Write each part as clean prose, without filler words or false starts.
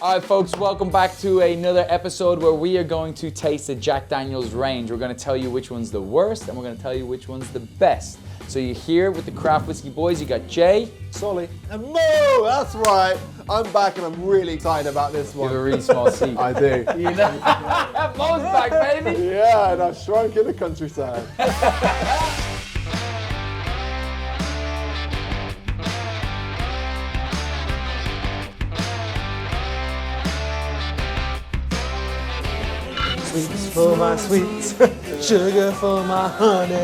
All right, folks, welcome back to another episode where we are going to taste the Jack Daniel's range. We're going to tell you which one's the worst, and we're going to tell you which one's the best. So you're here with the Craft Whiskey Boys. You got Jay, Solly, and Mo. That's right. I'm back, and I'm really excited about this one. You have a really small seat. I do. You know? Mo's back, baby. Yeah, and I've shrunk in the countryside. Sweets for my sweets, sugar for my honey.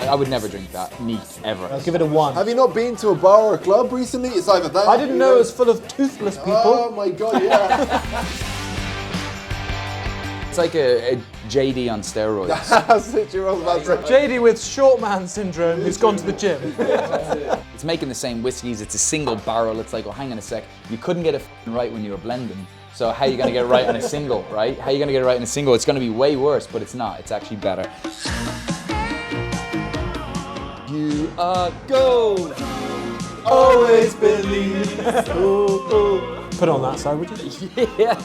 I would never drink that neat, ever. I'll give it a 1. Have you not been to a bar or a club recently? It's either that. I didn't know it was full of toothless people. Oh my god, yeah. It's like a JD on steroids. That's what you were about to say. JD with short man syndrome who's gone to the gym. It's making the same whiskeys. It's a single barrel. It's like, well, hang on a sec. You couldn't get it right when you were blending. So how are you going to get it right on a single, right? How are you going to get it right in a single? It's going to be way worse, but it's not. It's actually better. You are gold. Always believe. Put on that side, would you? Yeah.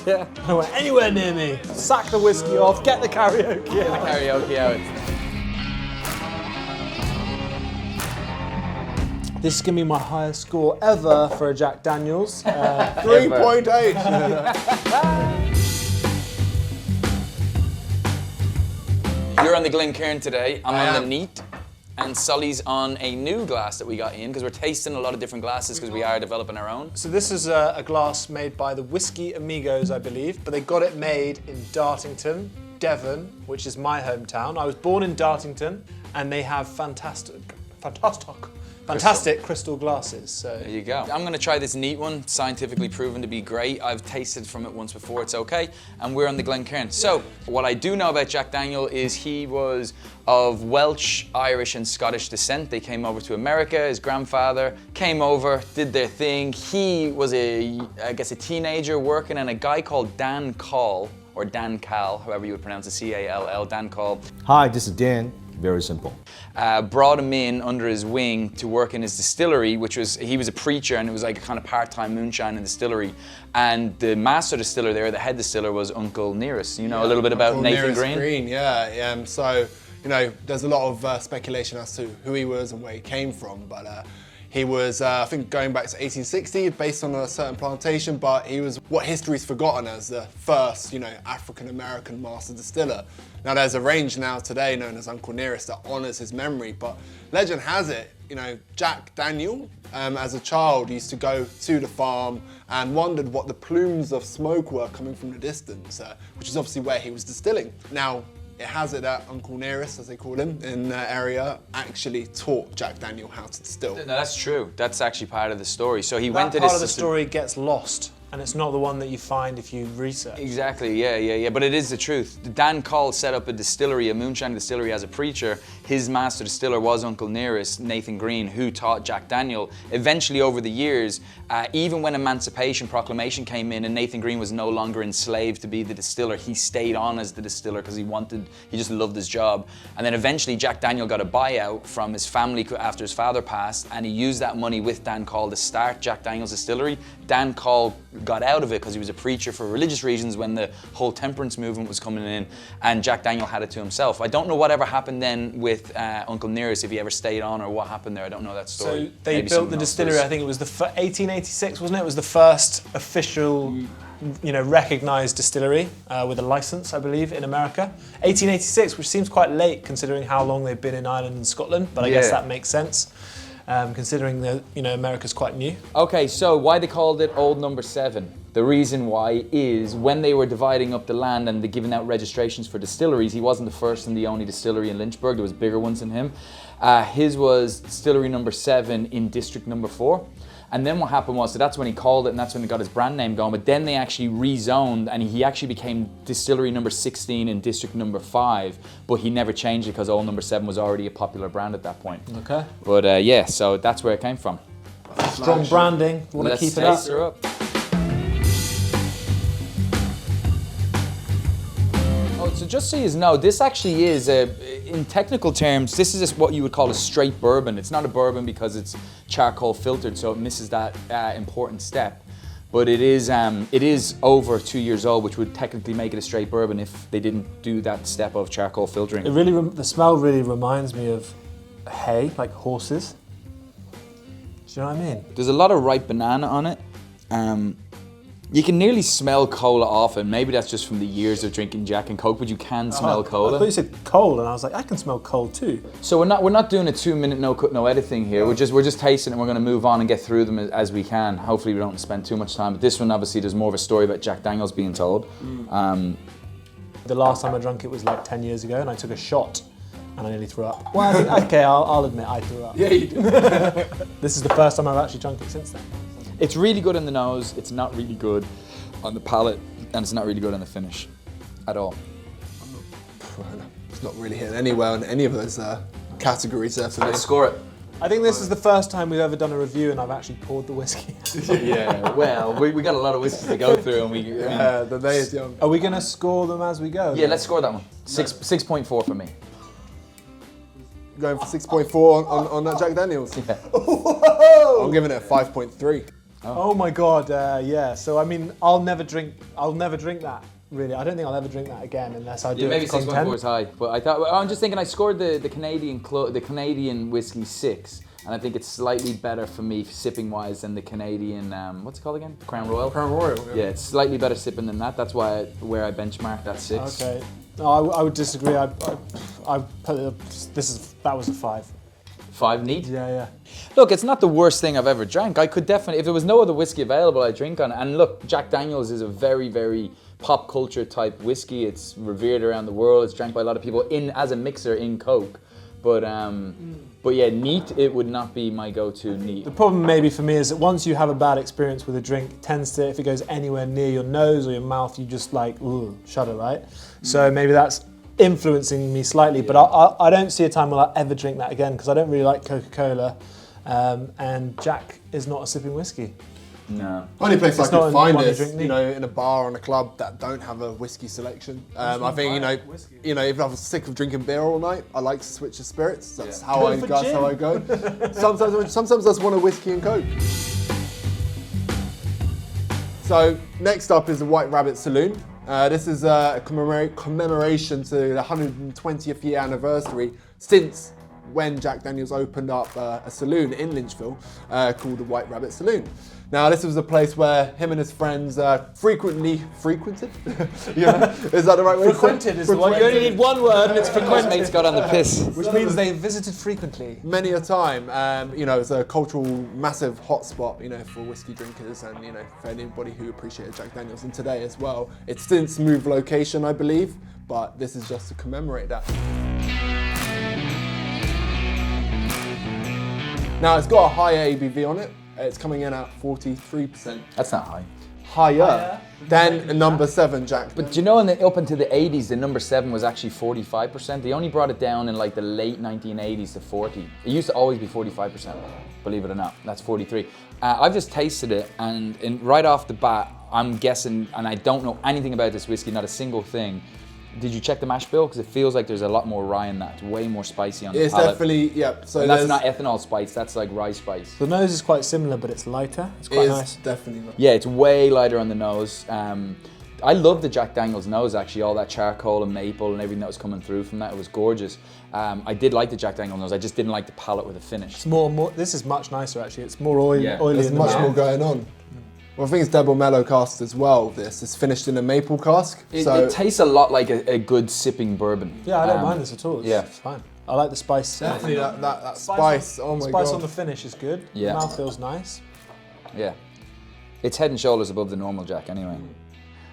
Don't want anywhere near me. Sack the whiskey off, get the karaoke out. Karaoke out. This is going to be my highest score ever for a Jack Daniels. 3.8. You're on the Glencairn today. I'm on the neat. And Sully's on a new glass that we got in because we're tasting a lot of different glasses because we are developing our own. So this is a glass made by the Whiskey Amigos, I believe, but they got it made in Dartington, Devon, which is my hometown. I was born in Dartington, and they have fantastic crystal glasses. So. There you go. I'm going to try this neat one, scientifically proven to be great. I've tasted from it once before, it's okay. And we're on the Glencairn. So, what I do know about Jack Daniel is he was of Welsh, Irish and Scottish descent. They came over to America. His grandfather came over, did their thing. He was a teenager working, and a guy called Dan Call, or Dan Cal, however you would pronounce it, C-A-L-L, Dan Call. Hi, this is Dan. Very simple. Brought him in under his wing to work in his distillery, he was a preacher, and it was like a kind of part-time moonshine in distillery. And the master distiller there, the head distiller, was Uncle Nearest. You know a little bit about Uncle Nathan Nearest Green? Yeah. So, you know, there's a lot of speculation as to who he was and where he came from, but he was, I think, going back to 1860, based on a certain plantation, but he was what history's forgotten as the first, African-American master distiller. Now, there's a range now today known as Uncle Nearest that honors his memory, but legend has it, Jack Daniel, as a child, used to go to the farm and wondered what the plumes of smoke were coming from the distance, which is obviously where he was distilling. Now, it has it that Uncle Nearest, as they call him in the area, actually taught Jack Daniel how to distill. No, that's true. That's actually part of the story. So he That went to part this of the story gets lost, and it's not the one that you find if you research. Exactly, yeah. But it is the truth. Dan Call set up a distillery, a moonshine distillery, as a preacher. His master distiller was Uncle Nearest, Nathan Green, who taught Jack Daniel. Eventually, over the years, even when Emancipation Proclamation came in and Nathan Green was no longer enslaved to be the distiller, he stayed on as the distiller because he just loved his job. And then eventually, Jack Daniel got a buyout from his family after his father passed, and he used that money with Dan Call to start Jack Daniel's distillery. Dan Call got out of it because he was a preacher for religious reasons when the whole temperance movement was coming in, and Jack Daniel had it to himself. I don't know whatever happened then with Uncle Nearest, if he ever stayed on or what happened there. I don't know that story. So they built the distillery, I think it was 1886, wasn't it? It was the first official, recognised distillery with a licence, I believe, in America. 1886, which seems quite late considering how long they've been in Ireland and Scotland, but I guess that makes sense. Considering that America's quite new. Okay, so why they called it Old Number 7? The reason why is when they were dividing up the land and giving out registrations for distilleries, he wasn't the first and the only distillery in Lynchburg. There was bigger ones than him. His was Distillery Number 7 in District Number 4. And then what happened was, so that's when he called it, and that's when he got his brand name going. But then they actually rezoned, and he actually became Distillery Number 16 in District Number 5. But he never changed it because Old Number 7 was already a popular brand at that point. Okay. But so that's where it came from. Strong branding. Want to keep it up. So just so you know, this actually is in technical terms, this is just what you would call a straight bourbon. It's not a bourbon because it's charcoal filtered, so it misses that important step. But it is over 2 years old, which would technically make it a straight bourbon if they didn't do that step of charcoal filtering. It really, the smell really reminds me of hay, like horses. Do you know what I mean? There's a lot of ripe banana on it. You can nearly smell cola off it. Maybe that's just from the years of drinking Jack and Coke, but you can smell cola. I thought you said coal, and I was like, I can smell coal too. So we're not doing a 2-minute no cut no edit thing here. We're just tasting it, and we're going to move on and get through them as we can. Hopefully we don't spend too much time. But this one, obviously, there's more of a story about Jack Daniel's being told. The last time I drank it was like 10 years ago, and I took a shot, and I nearly threw up. Well, I think, okay, I'll admit I threw up. Yeah, you do. This is the first time I've actually drunk it since then. It's really good in the nose. It's not really good on the palate, and it's not really good on the finish at all. It's not really hitting anywhere on any of those categories there for me. Let's score it. I think this is the first time we've ever done a review and I've actually poured the whiskey. Yeah, well, we got a lot of whiskeys to go through, and The day is young. Are we going to score them as we go? yeah, let's score that one. 6.4 for me. Going for 6.4 on that Jack Daniels. Yeah. I'm giving it a 5.3. Oh my God, yeah. So I mean, I'll never drink that. Really, I don't think I'll ever drink that again unless I do. Yeah, maybe it for 6.4 content. is high, but I thought I'm just thinking I scored the Canadian whiskey 6, and I think it's slightly better for me sipping wise than the Canadian what's it called again? The Crown Royal. Crown Royal. Yeah, it's slightly better sipping than that. That's why where I benchmarked that 6. Okay. No, I would disagree. I put it, that was a 5. 5 neat. Yeah. Look, it's not the worst thing I've ever drank. I could definitely, if there was no other whiskey available, I'd drink on it. And look, Jack Daniel's is a very, very pop culture type whiskey. It's revered around the world. It's drank by a lot of people as a mixer in Coke. But yeah, neat, it would not be my go-to neat. The problem maybe for me is that once you have a bad experience with a drink, it tends to, if it goes anywhere near your nose or your mouth, you just like, ooh, shudder, right? So maybe that's influencing me slightly, but I don't see a time when I'll ever drink that again because I don't really like Coca-Cola, and Jack is not a sipping whiskey. No. Only place I It's not could find one you is, drink neat. in a bar or in a club that don't have a whiskey selection. I think, if I was sick of drinking beer all night, I like to switch to spirits. That's how I go. Sometimes I just want a whiskey and Coke. So next up is the White Rabbit Saloon. This is a commemoration to the 120th year anniversary since when Jack Daniels opened up a saloon in Lynchburg called the White Rabbit Saloon. Now, this was a place where him and his friends frequented. Is that the right way? Frequented is the one. You only need one word and it's frequented. Mates got on the piss. Which means they visited frequently. Many a time, it's a cultural, massive hotspot, for whiskey drinkers and, for anybody who appreciated Jack Daniels. And today as well. It's since moved location, I believe, but this is just to commemorate that. Now, it's got a higher ABV on it. It's coming in at 43%. That's not high. Higher than number 7, Jack. But do you know, up into the 80s, the number 7 was actually 45%. They only brought it down in like the late 1980s to 40. It used to always be 45%, believe it or not. That's 43. I've just tasted it, and right off the bat, I'm guessing, and I don't know anything about this whiskey, not a single thing. Did you check the mash bill? Because it feels like there's a lot more rye in that. It's way more spicy on the palate. It's definitely, yeah. So and that's not ethanol spice, that's like rye spice. The nose is quite similar, but it's lighter. It's quite nice. Definitely not. Yeah, it's way lighter on the nose. I love the Jack Daniel's nose, actually, all that charcoal and maple and everything that was coming through from that. It was gorgeous. I did like the Jack Daniel's nose. I just didn't like the palate with the finish. It's more. This is much nicer, actually. It's more oily. There's in the much mouth. more going on. Well, I think it's double mellow cask as well. This is finished in a maple cask. It tastes a lot like a good sipping bourbon. Yeah, I don't mind this at all. Yeah. It's fine. I like the spice. Definitely that spice. Oh my Spice god. on the finish is good. Yeah. The mouth feels nice. Yeah. It's head and shoulders above the normal Jack anyway.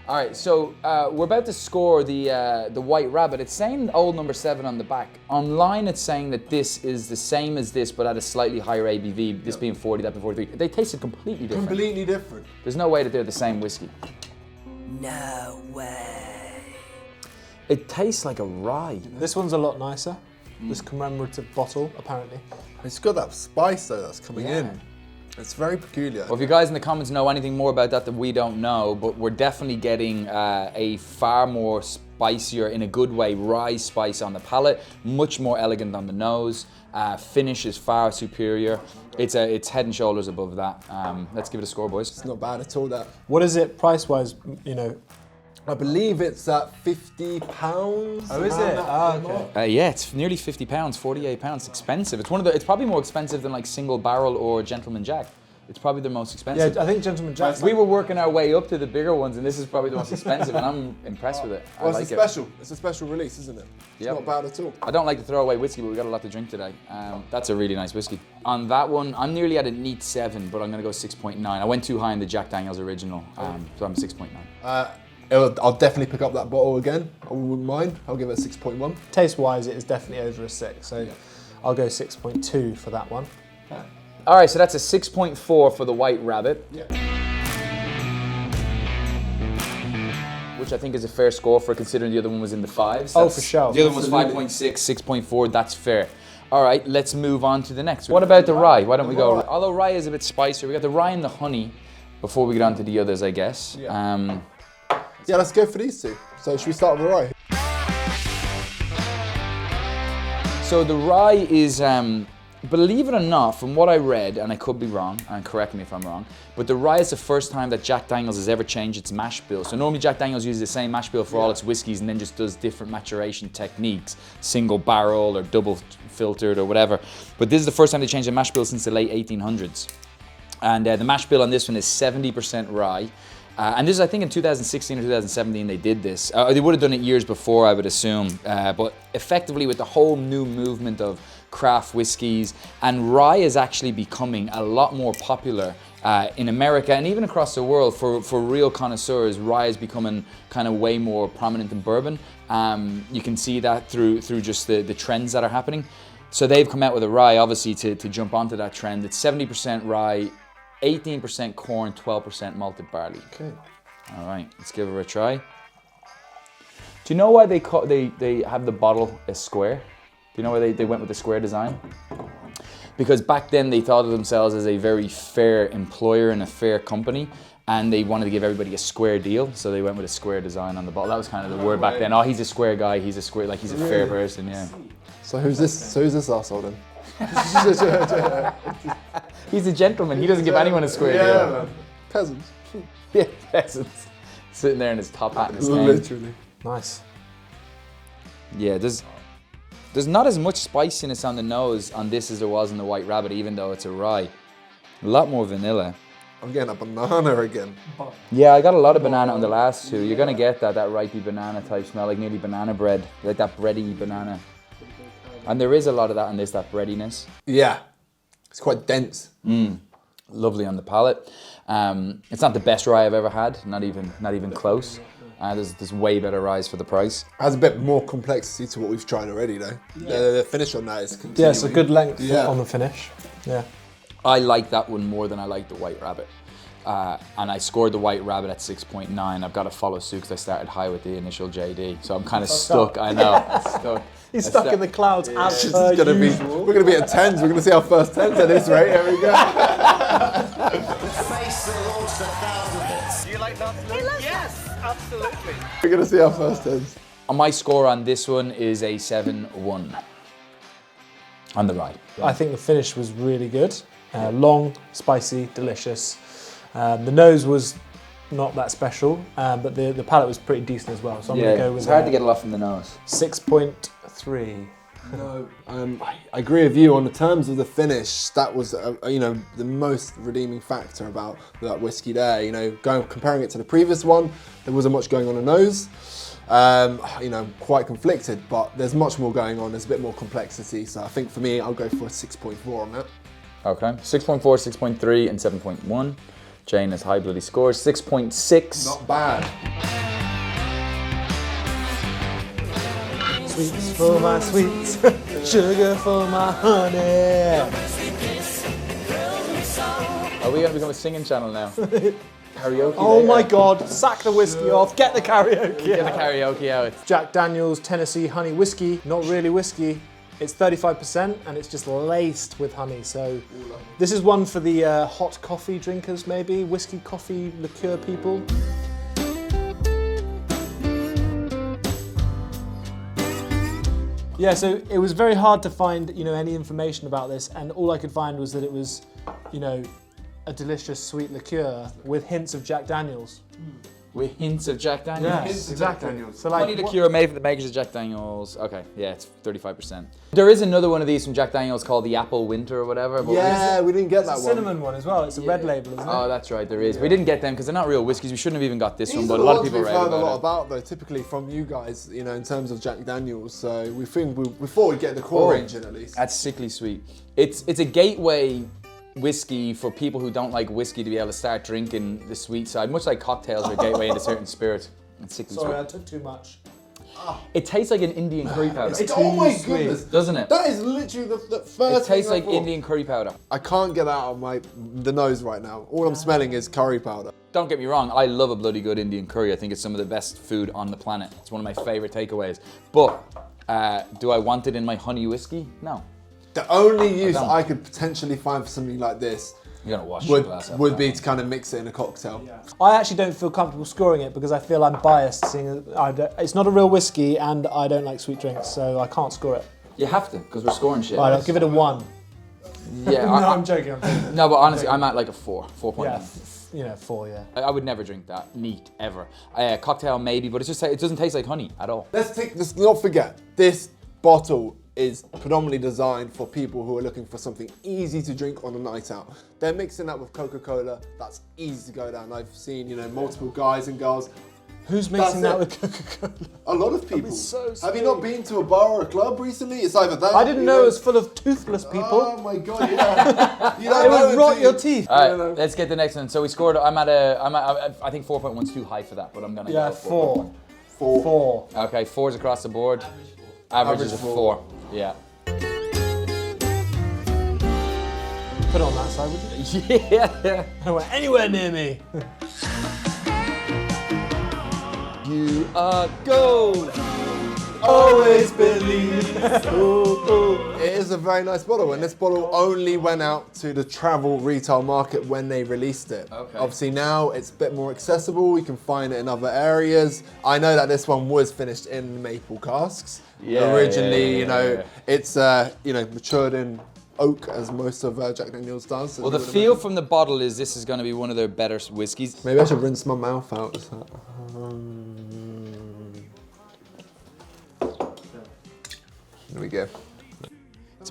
All right, so we're about to score the White Rabbit. It's saying old number 7 on the back. Online, it's saying that this is the same as this, but at a slightly higher ABV. This being 40, that being 43. They tasted completely different. Completely different. There's no way that they're the same whiskey. No way. It tastes like a rye. This one's a lot nicer. This commemorative bottle, apparently. It's got that spice though that's coming in. It's very peculiar. Well, if you guys in the comments know anything more about that we don't know, but we're definitely getting a far more spicier, in a good way, rye spice on the palate, much more elegant on the nose. Finish is far superior. It's head and shoulders above that. Let's give it a score, boys. It's not bad at all, that. What is it price-wise, you know? I believe it's at £50. Oh, is it? Okay. Yeah, it's nearly £50, £48. Expensive. It's probably more expensive than like Single Barrel or Gentleman Jack. It's probably the most expensive. Yeah, I think Gentleman Jack. We were working our way up to the bigger ones, and this is probably the most expensive, and I'm impressed with it. Well, I like it's special. It's a special release, isn't it? It's Yep. not bad at all. I don't like to throw away whiskey, but we got a lot to drink today. That's a really nice whiskey. On that one, I'm nearly at a neat 7, but I'm going to go 6.9. I went too high in the Jack Daniel's original, so I'm 6.9. I'll definitely pick up that bottle again. I wouldn't mind. I'll give it a 6.1. Taste-wise, it is definitely over a 6, so I'll go 6.2 for that one. All right, so that's a 6.4 for the White Rabbit. Yeah. Which I think is a fair score for considering the other one was in the 5s. Oh, for sure. The other one was 5.6, 6.4, that's fair. All right, let's move on to the next. What about the rye? Why don't we go, although rye is a bit spicier, we got the rye and the honey before we get on to the others, I guess. Yeah. Yeah, let's go for these two. So should we start with the rye? So the rye is, believe it or not, from what I read, and I could be wrong, and correct me if I'm wrong, but the rye is the first time that Jack Daniel's has ever changed its mash bill. So normally Jack Daniel's uses the same mash bill for all its whiskeys and then just does different maturation techniques, single barrel or double filtered or whatever. But this is the first time they changed the mash bill since the late 1800s. And the mash bill on this one is 70% rye. And this is, I think, in 2016 or 2017 they did this. They would have done it years before, I would assume. But effectively, with the whole new movement of craft whiskies, and rye is actually becoming a lot more popular in America and even across the world for real connoisseurs. Rye is becoming kind of way more prominent than bourbon. You can see that through just the trends that are happening. So they've come out with a rye, obviously, to jump onto that trend. It's 70% rye, 18% corn, 12% malted barley. Okay. All right, let's give it a try. Do you know why they have the bottle a square? Do you know why they went with the square design? Because back then they thought of themselves as a very fair employer and a fair company, and they wanted to give everybody a square deal, so they went with a square design on the bottle. That was kind of the word back then. Oh, he's a square guy. He's a square, like he's a fair person. Yeah. So who's this? So who's this arsehole then? He's a gentleman. He doesn't give anyone a square deal. Man. Peasants. Yeah, peasants. Sitting there in his top hat and his cane. Literally. Nice. Yeah, there's not as much spiciness on the nose on this as there was in the White Rabbit, even though it's a rye. A lot more vanilla. I'm getting a banana again. Yeah, I got a lot of banana on the last two. You're gonna get that ripey banana type smell, like nearly banana bread, like that bready banana. And there is a lot of that on this, that breadiness. Yeah. It's quite dense. Lovely on the palate. It's not the best rye I've ever had, not even close. There's way better ryes for the price. It has a bit more complexity to what we've tried already, though. The finish on that is continuing. Yeah, it's a good length Yeah. on the finish. Yeah. I like that one more than I like the White Rabbit. And I scored the White Rabbit at 6.9. I've got to follow suit because I started high with the initial JD. So I'm kind of stuck, I know, I'm stuck. He's stuck in the clouds as It's per gonna usual. we're going to be at 10s. We're going to see our first 10s at this rate. Here we go. Do you like that? Yes, absolutely. We're going to see our first 10s. My score on this one is a 7-1 on the rye. I think the finish was really good. Long, spicy, delicious. The nose was not that special, but the palate was pretty decent as well. So I'm going to go with it's hard to get a lot from the nose. 6.3. No, I agree with you on the terms of the finish. That was, the most redeeming factor about that whiskey there. Comparing it to the previous one, there wasn't much going on the nose. Quite conflicted, but there's much more going on. There's a bit more complexity. So I think for me, I'll go for a 6.4 on that. Okay, 6.4, 6.3, and 7.1. Jane has high bloody scores, 6.6. Not bad. Sweets for my sweets, sugar for my honey. Are we going to become a singing channel now? Karaoke. Oh day? my God, sack the whiskey off, get the karaoke Get the out. karaoke out. Jack Daniel's Tennessee Honey Whiskey, not really whiskey, It's 35% and it's just laced with honey. So this is one for the hot coffee drinkers, maybe whiskey, coffee, liqueur people. Yeah, so it was very hard to find, any information about this, and all I could find was that it was, a delicious sweet liqueur with hints of Jack Daniels. With hints of Jack Daniels. Yes, exactly. So Honey liqueur made for the makers of Jack Daniels. Okay, yeah, it's 35%. There is another one of these from Jack Daniels called the Apple Winter or whatever. But Yeah, we didn't get that It's a one. cinnamon one as well. It's a red label, isn't it? Oh, that's right, there is. We didn't get them because they're not real whiskies. We shouldn't have even got this one, These but are a lot of ones people we've rave heard a lot about it. about, though, typically from you guys, in terms of Jack Daniels. So we think we thought we'd get the core range in at least. That's sickly sweet. It's a gateway whiskey for people who don't like whiskey to be able to start drinking the sweet side, much like cocktails are a gateway into certain spirits. It's sickly Sorry, I sweet. took too much. It tastes like an Indian curry powder, Oh my sweet. goodness. doesn't it? That is literally the It first thing tastes I like thought. Indian curry powder. I can't get that out of the nose right now. All I'm smelling is curry powder. Don't get me wrong, I love a bloody good Indian curry. I think it's some of the best food on the planet. It's one of my favorite takeaways. But do I want it in my honey whiskey? No. The only use don't. I could potentially find for something like this You're gonna wash your glass would out. be to kind of mix it in a cocktail. I actually don't feel comfortable scoring it because I feel I'm biased, seeing as it's not a real whiskey and I don't like sweet drinks, so I can't score it. You have to, because we're scoring shit. Right, I'll give it a 1. Yeah, No, I'm joking. I'm joking. no, but honestly, I'm at like a 4.9. Yeah, 4, yeah. I would never drink that neat ever. Cocktail maybe, but it doesn't taste like honey at all. Let's not forget, this bottle is predominantly designed for people who are looking for something easy to drink on a night out. They're mixing that with Coca-Cola. That's easy to go down. I've seen, multiple guys and girls. Who's mixing that That's with Coca-Cola? A lot of people. so Have you not been to a bar or a club recently? It's either that. I didn't know it was full of toothless people. Oh my god, yeah. You don't It know would rot until your teeth. All right, let's get the next one. So we scored. I think 4.1's too high for that, but I'm gonna Yeah, go 4. 4. 4. Okay, 4's across the board. Average is a 4. Yeah. Put it on that side, would you? Yeah. Don't want anywhere near me. You are gold. Always believe. It is a very nice bottle, and this bottle only went out to the travel retail market when they released it. Okay. Obviously now it's a bit more accessible, you can find it in other areas. I know that this one was finished in maple casks. Yeah, Originally, yeah. it's matured in oak, as most of Jack Daniels does. Well, the feel from the bottle is this is going to be one of their better whiskeys. Maybe I should rinse my mouth out. There we go.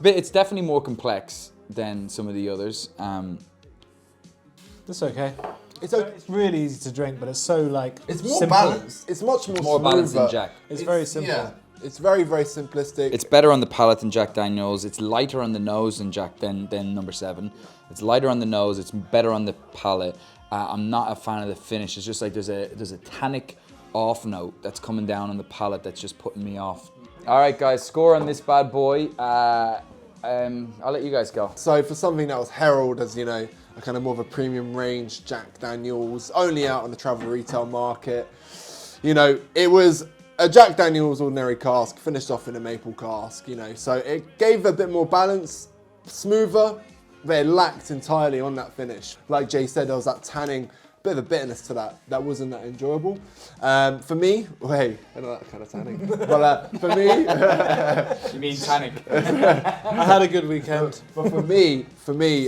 It's definitely more complex than some of the others. That's okay. It's okay. It's really easy to drink, but it's so It's more simple. balanced. It's much more balanced than smoother. Jack. It's very simple. Yeah, it's very, very simplistic. It's better on the palate than Jack Daniels. It's lighter on the nose than than number 7. It's lighter on the nose. It's better on the palate. I'm not a fan of the finish. It's just like there's a tannic off note that's coming down on the palate that's just putting me off. All right, guys, score on this bad boy. I'll let you guys go. So for something that was heralded as, a kind of more of a premium range Jack Daniels, only out on the travel retail market, it was a Jack Daniels ordinary cask, finished off in a maple cask, so it gave a bit more balance, smoother, but it lacked entirely on that finish. Like Jay said, there was that tanning, bit of a bitterness to that wasn't that enjoyable. For me, I know that kind of tanning, but for me, You mean tannic? I had a good weekend. but for me,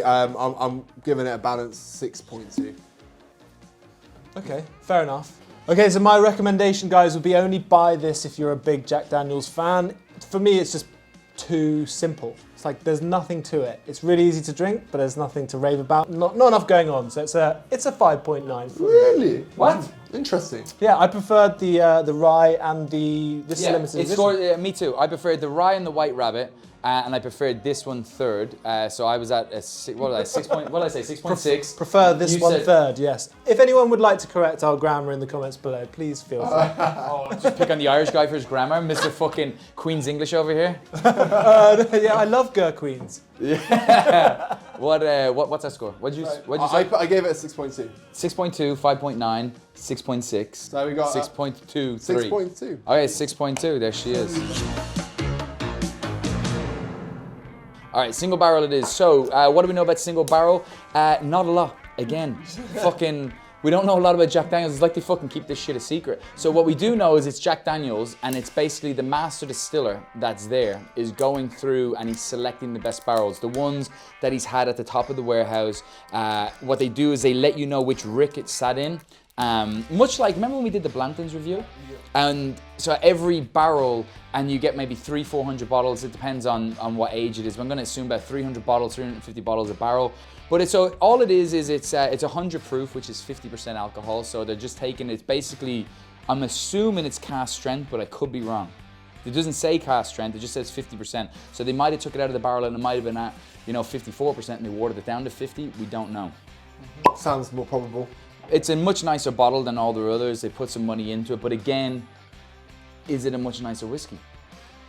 I'm giving it a balanced 6.2. Okay, fair enough. Okay, so my recommendation, guys, would be only buy this if you're a big Jack Daniels fan. For me, it's just too simple. It's like there's nothing to it. It's really easy to drink, but there's nothing to rave about. Not enough going on, so it's a 5.9 for me. Really? What? Interesting. Yeah, I preferred the rye and this Yeah, limited it edition. scored, me too. I preferred the rye and the white rabbit, and I preferred this one third. So I was at a 6.6. Prefer this You one said- third, yes. If anyone would like to correct our grammar in the comments below, please feel free. Just pick on the Irish guy for his grammar, Mr. fucking Queen's English over here. Yeah, I love Gurqueens. What's that score? What'd you say? I gave it a 6.2. 6.2, 5.9, 6.6. So we got 6.23. 6.2. Okay, 6.2. There she is. All right, single barrel it is. So, what do we know about single barrel? Not a lot. Again, fucking, we don't know a lot about Jack Daniels. It's like they fucking keep this shit a secret. So what we do know is it's Jack Daniels, and it's basically the master distiller that's there is going through and he's selecting the best barrels, the ones that he's had at the top of the warehouse. What they do is they let you know which rick it sat in. Much like, remember when we did the Blanton's review? Yeah. And so every barrel, and you get maybe 300-400 bottles, it depends on what age it is, but I'm gonna assume about 300 bottles, 350 bottles a barrel. But so all it is it's 100 proof, which is 50% alcohol, so they're just taking, it's basically, I'm assuming it's cask strength, but I could be wrong. It doesn't say cask strength, it just says 50%. So they might have took it out of the barrel and it might have been at, 54% and they watered it down to 50, we don't know. Sounds more probable. It's a much nicer bottle than all the others. They put some money into it, but again, is it a much nicer whiskey?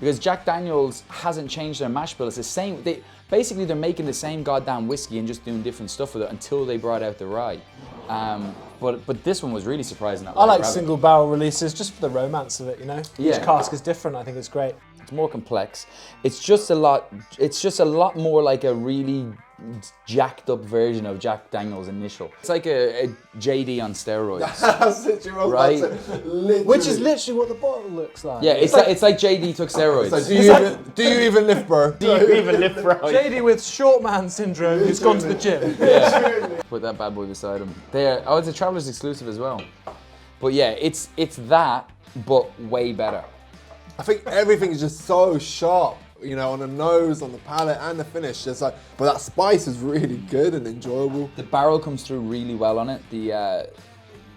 Because Jack Daniels hasn't changed their mash bill. It's the same. Basically, they're making the same goddamn whiskey and just doing different stuff with it until they brought out the rye. But this one was really surprising. I like single barrel releases just for the romance of it, you know. Yeah. Each cask is different. I think it's great. It's more complex. It's just a lot more like a really jacked up version of Jack Daniel's initial. It's like a JD on steroids. That's literally right? Which is literally what the bottle looks like. Yeah, it's like JD took steroids. So do you even lift, bro? Do you even lift, bro? JD with short man syndrome who's gone to the gym. Yeah. Put that bad boy beside him. It's a Traveller's exclusive as well. But yeah, it's that, but way better. I think everything is just so sharp, on the nose, on the palate, and the finish. Just like, but that spice is really good and enjoyable. The barrel comes through really well on it.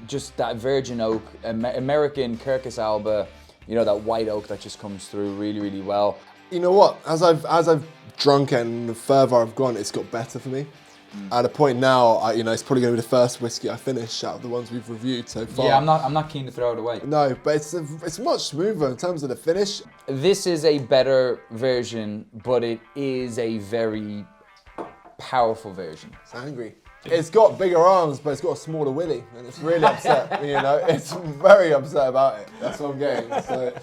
Just that virgin oak, American Kirkus Alba, that white oak that just comes through really, really well. You know what? As I've drunk and the further I've gone, it's got better for me. At a point now, it's probably going to be the first whiskey I finish out of the ones we've reviewed so far. Yeah, I'm not keen to throw it away. No, but it's much smoother in terms of the finish. This is a better version, but it is a very powerful version. It's angry. It's got bigger arms, but it's got a smaller willy, and it's really upset. It's very upset about it. That's what I'm getting. So.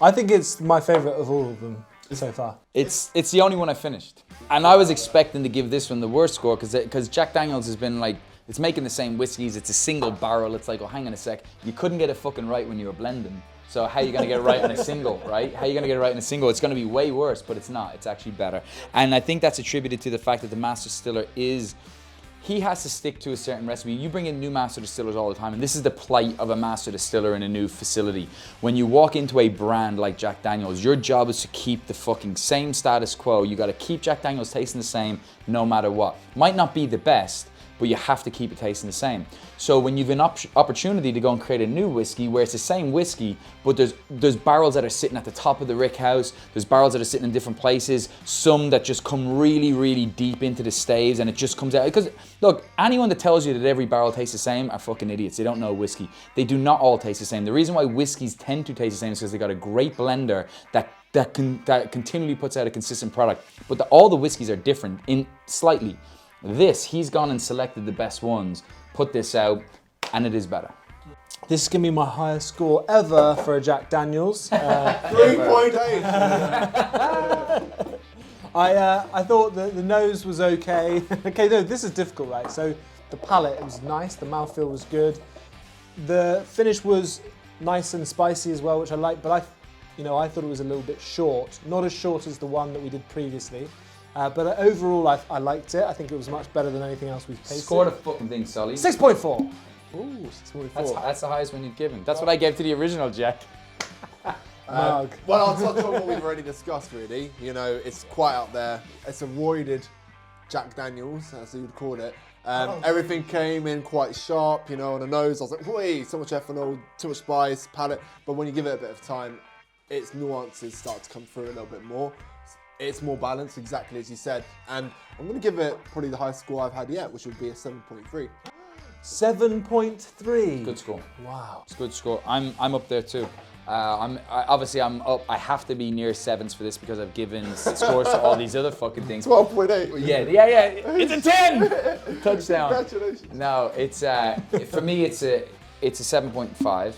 I think it's my favourite of all of them so far. It's the only one I finished. And I was expecting to give this one the worst score because Jack Daniels has been like, it's making the same whiskeys, it's a single barrel, it's like, oh, hang on a sec, you couldn't get it fucking right when you were blending. So how are you gonna get it right on a single, right? How are you gonna get it right in a single? It's gonna be way worse, but it's not, it's actually better. And I think that's attributed to the fact that the master distiller he has to stick to a certain recipe. You bring in new master distillers all the time, and this is the plight of a master distiller in a new facility. When you walk into a brand like Jack Daniels, your job is to keep the fucking same status quo. You gotta keep Jack Daniels tasting the same no matter what. Might not be the best, but you have to keep it tasting the same. So when you've an opportunity to go and create a new whiskey where it's the same whiskey, but there's barrels that are sitting at the top of the rick house, there's barrels that are sitting in different places, some that just come really, really deep into the staves and it just comes out. Because look, anyone that tells you that every barrel tastes the same are fucking idiots. They don't know whiskey. They do not all taste the same. The reason why whiskeys tend to taste the same is because they got a great blender that continually puts out a consistent product. But all the whiskeys are different in slightly. He's gone and selected the best ones, put this out, and it is better. This is going to be my highest score ever for a Jack Daniels. 3.8. I thought that the nose was okay. Okay, no, this is difficult, right? So the palate was nice, the mouthfeel was good. The finish was nice and spicy as well, which I liked, but I thought it was a little bit short. Not as short as the one that we did previously. But overall, I liked it. I think it was much better than anything else we've tasted. Score the fucking thing, Sully. 6.4. Ooh, 6.4. That's the highest one you've given. That's what I gave to the original, Jack. Well, I'll touch on what we've already discussed, really. It's quite out there. It's a roided Jack Daniels, as you would call it. Everything came in quite sharp, on the nose. I was like, wait, so much ethanol, too much spice, palate. But when you give it a bit of time, its nuances start to come through a little bit more. It's more balanced, exactly as you said. And I'm going to give it probably the highest score I've had yet, which would be a 7.3. 7.3. Good score. Wow. It's a good score. I'm up there too. I'm up. I have to be near 7s for this because I've given scores to all these other fucking things. 12.8. Yeah. It's a 10. Touchdown. Congratulations. No, it's for me it's a 7.5,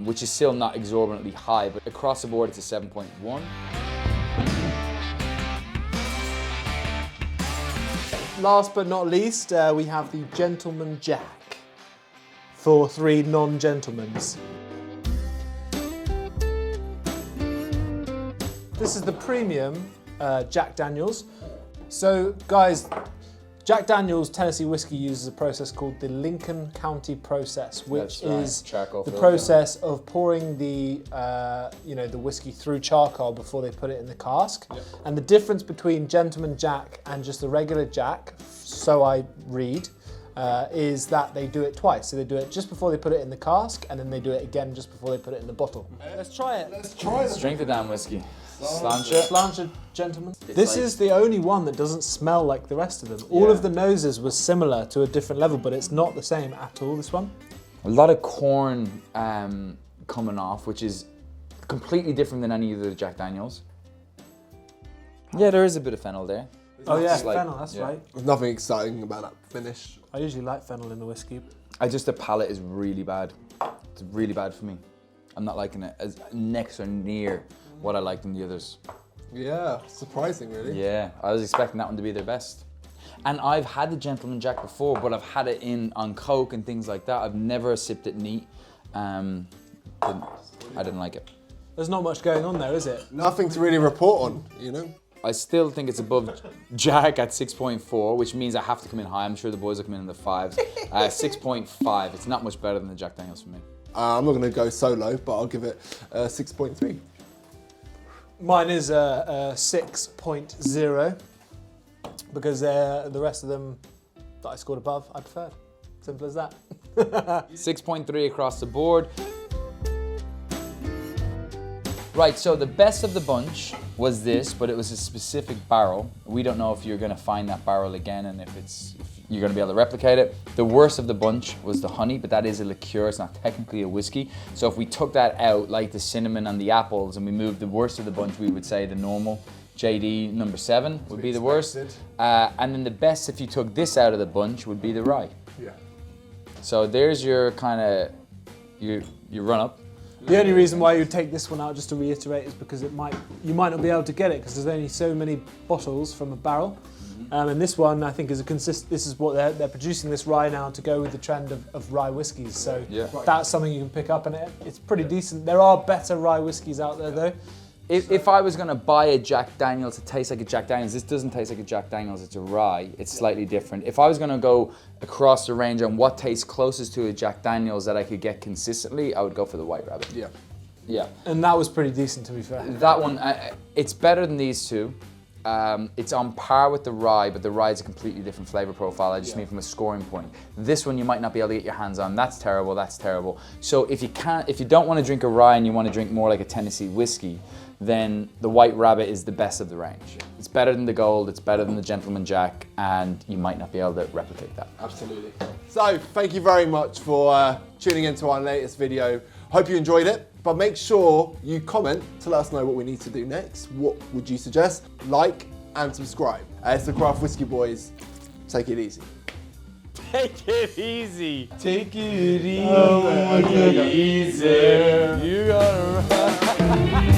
which is still not exorbitantly high, but across the board it's a 7.1. last but not least, we have the Gentleman Jack for 3 non-gentlemans. This is the premium Jack Daniels. So, guys, Jack Daniel's Tennessee whiskey uses a process called the Lincoln County process, which is the process of pouring the the whiskey through charcoal before they put it in the cask. Yep. And the difference between Gentleman Jack and just the regular Jack, so I read, is that they do it twice. So they do it just before they put it in the cask, and then they do it again just before they put it in the bottle. Let's try it. Let's try it. Drink the damn whiskey. Sláinte, gentlemen. This is the only one that doesn't smell like the rest of them. All of the noses were similar to a different level, but it's not the same at all, this one. A lot of corn coming off, which is completely different than any of the Jack Daniels. Yeah, there is a bit of fennel there. Oh yeah, fennel, that's right. There's nothing exciting about that finish. I usually like fennel in the whiskey. The palate is really bad. It's really bad for me. I'm not liking it as next or near what I liked in the others. Yeah, surprising really. Yeah, I was expecting that one to be their best. And I've had the Gentleman Jack before, but I've had it on Coke and things like that. I've never sipped it neat. I didn't like it. There's not much going on there, is it? Nothing to really report on, you know? I still think it's above Jack at 6.4, which means I have to come in high. I'm sure the boys will come in the 5s. 6.5, it's not much better than the Jack Daniels for me. I'm not gonna go so low, but I'll give it 6.3. Mine is a 6.0 because the rest of them that I scored above, I preferred. Simple as that. 6.3 across the board. Right, so the best of the bunch was this, but it was a specific barrel. We don't know if you're gonna find that barrel again and if you're gonna be able to replicate it. The worst of the bunch was the honey, but that is a liqueur, it's not technically a whiskey. So if we took that out, like the cinnamon and the apples, and we moved the worst of the bunch, we would say the normal JD number 7 would be the worst. And then the best, if you took this out of the bunch, would be the rye. Yeah. So there's your kind of, your run up. The only reason why you would take this one out, just to reiterate, is because you might not be able to get it because there's only so many bottles from a barrel. And this one, I think, is this is what they're producing this rye now to go with the trend of rye whiskies. So that's something you can pick up, and it's pretty decent. There are better rye whiskies out there, though. If I was going to buy a Jack Daniels to taste like a Jack Daniels, this doesn't taste like a Jack Daniels, it's a rye. It's slightly different. If I was going to go across the range on what tastes closest to a Jack Daniels that I could get consistently, I would go for the White Rabbit. Yeah. Yeah. And that was pretty decent, to be fair. That one, it's better than these two. It's on par with the rye, but the rye is a completely different flavor profile. I just mean from a scoring point. This one you might not be able to get your hands on. That's terrible, that's terrible. So if you don't want to drink a rye and you want to drink more like a Tennessee whiskey, then the White Rabbit is the best of the range. It's better than the Gold, it's better than the Gentleman Jack, and you might not be able to replicate that. Absolutely. So thank you very much for tuning into our latest video. Hope you enjoyed it, but make sure you comment to let us know what we need to do next. What would you suggest? Like and subscribe. It's the Craft Whiskey Boys. Take it easy. Take it easy. Take it easy. Oh, take it easy. You gotta run.